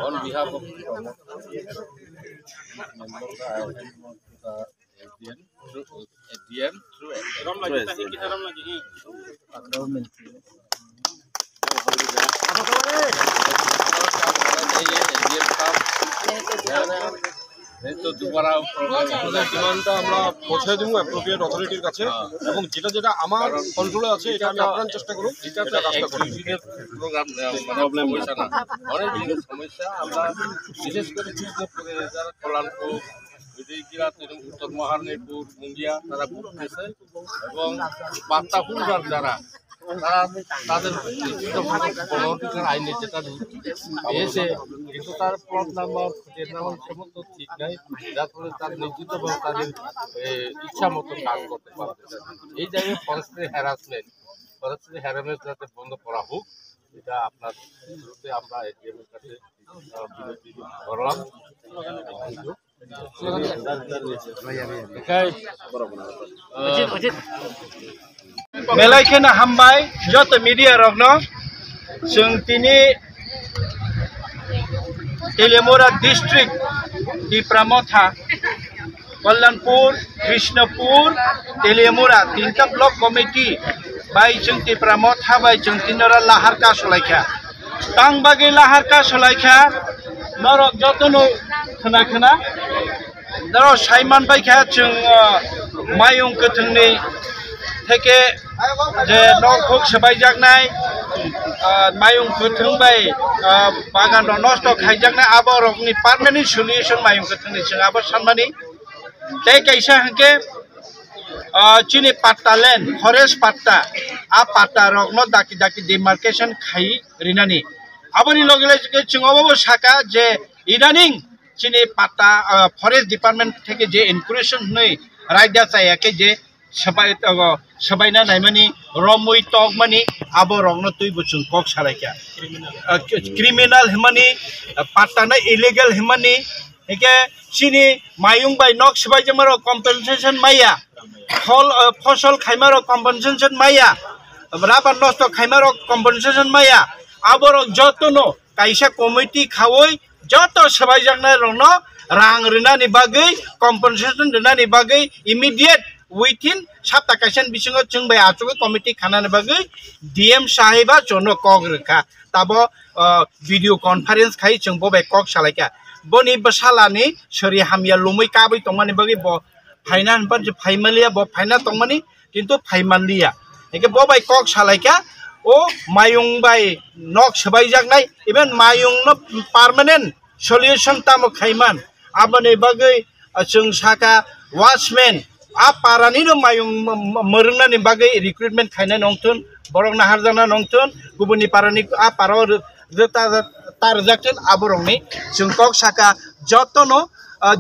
On behalf of the ADM through ডিমান্ডটা আমরা পৌঁছে দেবো অ্যাপ্রোপ্রিয়েট অথরিটির কাছে এবং যেটা আমার কন্ট্রোলে আছে এটা আমি আপনার চেষ্টা করব প্রবলেম হয়েছে না অনেক দিনের সমস্যা আমরা বিশেষ করে কৃষ্ণপুরে যারা কল্যাণপুর উত্তর মহারণীপুর মুঙ্গিয়া তারা ভুগতেছে এবং বার্তাপুর যারা তারা তাদের গণঅধিকার আইনে যেটা পেয়েছে কিন্তু তার প্লট নাম্বার সমস্ত ঠিক নাই যার ফলে তার নিশ্চিত এবং তাদের ইচ্ছা মতো কাজ করতে পারবে এই জায়গায় ফরেস্ট্রি হ্যারাসমেন্ট যাতে বন্ধ করা হোক এটা আপনার শুরুতে আমরা এডিএমের কাছে বিনতি করলাম मेलाइखेना हामबाय जत मीडिया रगनो जों तिनि तेलेमुरा डिस्ट्रिक्ट दिप्रामथा कल्याणपुर कृष्णपुर तेलेमुरा तीनटा ब्लक कमिटी बाय जों दिप्रामथा बाय जों तिनरा लाहारका सलायखा तांबागे लाहारका सलायखा नरक जतनो खोना दारो साइमान बायखा जों मायं गोथोंनि থেকে যে নখক সবাইজাকনাই মায়ং गोथोंबाय बागान नष्ट खायजाकनाय आबरकनि पार्मानेन्ट सल्युशन मायं गोथोंनि जों आबो सानमानि ते कैसा हंके चिनि पाट्टा लेन फरेस्ट पाट्टा आ पाट्टा रकनो दाकी दाकी डिमार्केशन खाई रिनानि आबोनि लगे लगे जोंआबो साका जे इदानिं चिनि पाट्टा फरेस्ट डिपार्टमेंट থেকে যে ইনকুরেশন नै रायदा जायाखै जे सबाइना नायमानि रमुई तगमानि आबो रंनो तुई बुचुं कक सारायखा क्रिमिनल हिमानि पाट्टाना इलिगल हिमानि एके चिनि मायुं बाय नक सबाइ जमारो कम्पेनसेशन माया फसल खाइमारो कम्पेनसेशन माया राबार नष्ट खाइमारो कम्पेनसेशन माया आबो जतनो काइसा कमिटि खावै जत सबाइ जागना रंनो रां रिनानि बागै कम्पेनसेशन रिनानि बागै immediate within sabta kaisen bisingo जों बै आचुगे कमिटि खानानि बागै डीएम साहेबा जनो कग रखा ताबो भिडियो कॉन्फ्रेंस खाइ जों बबे कग सालायका बनि बसालानि सरि हामिया लुमै काबै तंमानि बागै ब फाइनान पर जे फाइमालिया ब फाइना तंमानि किन्तु फाइमानलिया एके बबे कग सालायका ओ मायुं बाय नक सबाइ जागनाय इभेन मायुं न पार्मानेन्ट सल्युशन तामो खाइमान आबनि बागै जों साका वाचमेन आ पारानि मायुं मरंनानि बागै रिक्रुटमेंट खायनाय नंथुन बरं नाहार जाना नंथुन गुबुननि पारानि आ पाराव तारजाकथुन आबरंनि जों कक साका जतनो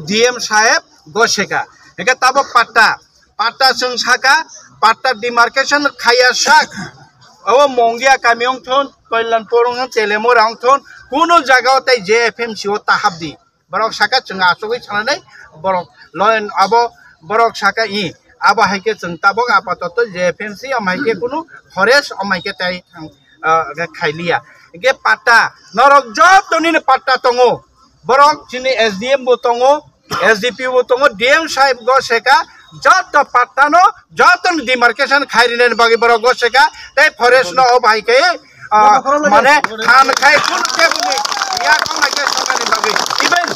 डीएम साहेब गसेका एके ताबो पाट्टा जों साका पाट्टा डिमार्केशन खाया साक ओ मंगिया कामियंथुन कल्याणपुर तेलेमुरांथुन कुनु जायगायाव ताइ जेएफएमसी ओ ताहाबदि बरं साका जों आचुगै सानानै बरं लयन आबो बरक साका इ आबो हाइके जों ताबक आपातत जेएफएमसी अमाइके कुनु फरेस्ट अमाइके ताइ खाइलिया एके पाट्टा नरक जतनि पाट्टा तंगो बरक चिनि एसडीएम बो तंगो एसडीपी बो तंगो डीएम साहेब गसेका जत पाट्टा न जतन डिमार्केशन खाइरिनेन बागै बरक गसेका ताइ फरेस्ट न अबाइके माने खान खाइ कुन केबुनि या कमाइके सनानि बागै इभेन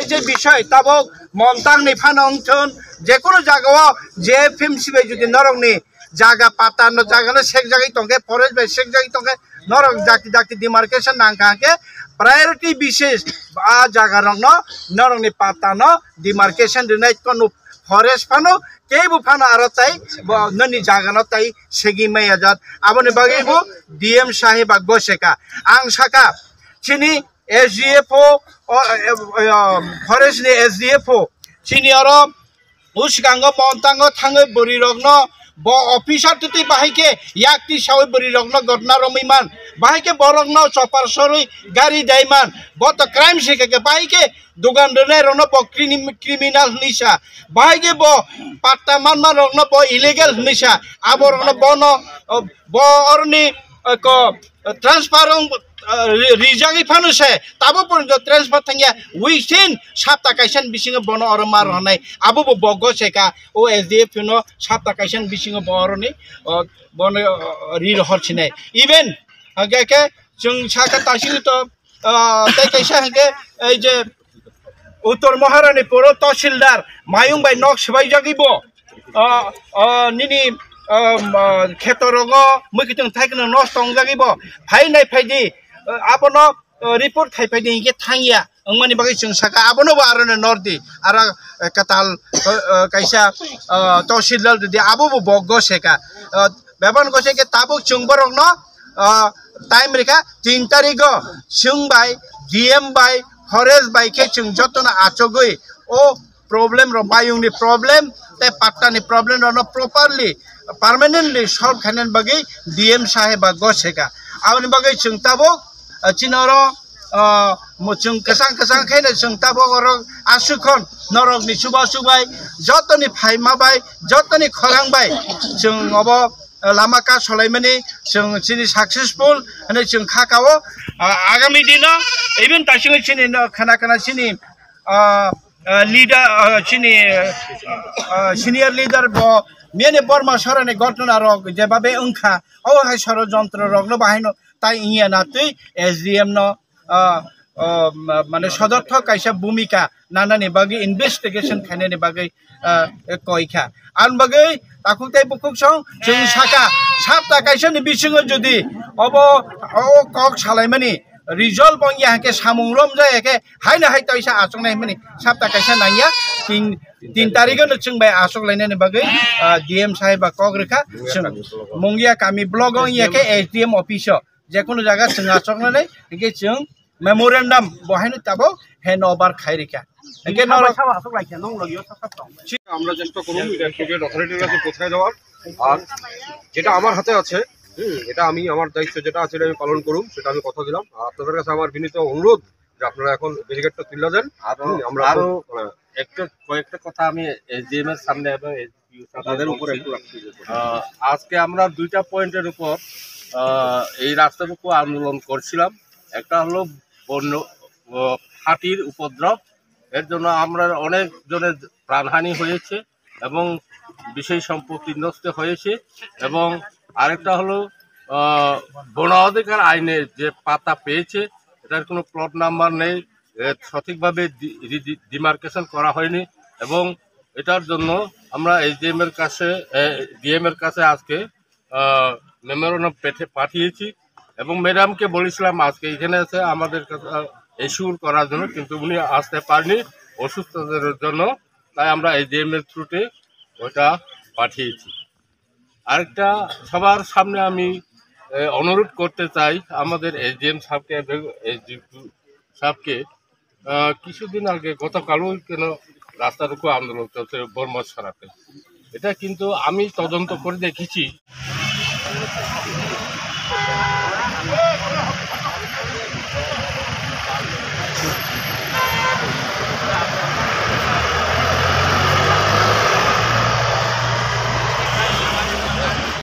जे বিষয় ताबक मन्तांनि फानंथुन जेकुनु जागायाव जेएफएमसी बाय जुदि नरंनि जागा पाता न जागानो सेक जागाय तंगे फरेस्ट बाय सेक जागाय तंगे নরক জাকি ডিমার্কেশন নাংকাকে प्रायोरिटी विशेष आ जगह रंगनो नरंगनि पातानो डिमार्केशन दिनाय कोनु फरेस्ट फानो केबो फानो आरो ताई ननि जागानो ताई सेगि मैयाजात आबनि बागैबो डीएम साहेब गसेका आं साका चिनि एसडीएफओ फरेस्ट नि एसडीएफओ चिनि आरो उसिगांगो पन्तांगो थाङै बोरि रगनो ब ऑफिसर तुति बाहायके याक्ति सावै बोरि रगनो घटना रमिमान बाहायके बरगनो चपार सरै गाड़ी दाइमान ब त क्राइम सेके बाहायके दुकान दने रनो ब क्रिमिनल निसा बाहायके ब पाट्टा मानमा रगनो ब इलीगल निसा आबो रगनो बनो ब अरनि को ट्रान्सफारं रिजागि फानुसे ताबो पर्यन्त ट्रान्सफार थांगिया उइसिन साप्ता काइसन बिसिङो बनो अर मार हनाय आबो बगो सेका ओ एसडीएफ नो साप्ता काइसन बिसिङो बरनि बनो रि रहरसिनाय इभेन हगेके जों साका तासिङो तो तै कैसा हगे ए जे उत्तर महारानीपुर तहसिलदार मायुं बाय नक सबाय जागिबो निनि खेतरगो मैखितों थाइकनो नस्ट जागिबो फाइनाय फाइदि आबनो रिपोर्ट थाइफाइदि के थांगिया अंगमानि बागै जों साका आबनो आरो नर्दि आरो कताल कैसा तहसिलदार दि आबो बगो सेका बेबान गसे के ताबुक चुंबरक न टाइम रेखा 3 तारिख सुंबाय डीएम बाय फरेस्ट बाय के जों जतन आचगै ओ प्रॉब्लम र बायुंनि प्रॉब्लम ते पाट्टानि प्रॉब्लम र प्रॉपर्ली परमानेंटली सॉल्व खानन बागै डीएम साहेब गसेका आबनि बागै जों ताबुक चिनरो मुचुं कसं खायनो जों ताबुक आसुखन नरकनि सुबाय जतनि फाइमाबाय जतनि खलांबाय जों अब लामाका सलायमानि जों चिनि सक्सेसफुल होनो जों खाकावो आगामी दिन इभेन तासिङै चिनि खाना चिनि लीडर चिनि सिनियर लीडर ब मेने बर्मा सरने घटना रग जेबाबे अंखा ओ हाय षड़यंत्र रगनो बाहायनो ताई इया नातै एसडीएम न माने सदर्थ कायसा भूमिका नानानि बागै इन्वेस्टिगेशन खायनानि बागै कयखा आन बागै ताकुताय बुकुक सं जों साका साप्ता कायसानि बिसिङो जुदि अब ओ कक सालायमानि रिजल्ट बंगिया के सामुंरम जायके हायना हाय तैसा आचंनाय माने साप्ता कायसा नाया 3 तारिखनो जों बाय आचंलायनानि बागै डीएम साहेब कग्रेखा जों मंगिया कामी ब्लग याके एसडीएम ऑफिस जेकुनु जागा जों आचंनानै के जों मेमोरेंडम बहायनो ताबो हैंड ओवर खायरिका एके नर आचंलायखे नं लगियो ঠিক আমরা চেষ্টা করব এটা এপ্রোপ্রিয়েট অথরিটির কাছে পৌঁছে দেওয়ার আর যেটা আমার হাতে আছে এটা আমি আমার দায়িত্ব যেটা আছে এটা আমি পালন করব সেটা আমি কথা দিলাম আর আপনাদের কাছে আমার বিনীত অনুরোধ যে আপনারা এখন ব্যারিকেডটা তুলে দেন আমরা আরো কয়েকটা কথা আমি এসডিএম এর সামনে এবং তাদের উপর একটু আজকে আমরা দুইটা পয়েন্টের উপর এই রাস্তাটুকু আন্দোলন করছিলাম একটা হলো বন্য হাতির উপদ্রব এর জন্য আমরা অনেক জনের প্রাণহানি হয়েছে এবং বিশেষ সম্পত্তি নষ্ট হয়েছে এবং আরেকটা হলো বন অধিকার আইনে যে পাতা পেয়েছে এটার কোনো প্লট নাম্বার নেই সঠিকভাবে ডিমার্কেশন করা হয়নি এবং এটার জন্য আমরা এসডিএম এর কাছে ডিএম এর কাছে আজকে মেমোরেন্ডাম পাঠিয়েছি এবং ম্যাডামকে বলেছিলাম আজকে এখানে আছে আমাদের কাছে ইস্যুর করার জন্য কিন্তু উনি আসতে পারেনি অসুস্থতার জন্য তাই আমরা এসডিএম এর থ্রুতে ওটা পাঠিয়েছি আরেকটা সবার সামনে আমি অনুরোধ করতে চাই আমাদের এসডিএম সাহেবকে সাহেবকে কিছুদিন আগে গতকালও কেন রাস্তাটুকু আন্দোলন চলছে বর্মা সরাতে এটা কিন্তু আমি তদন্ত করে দেখেছি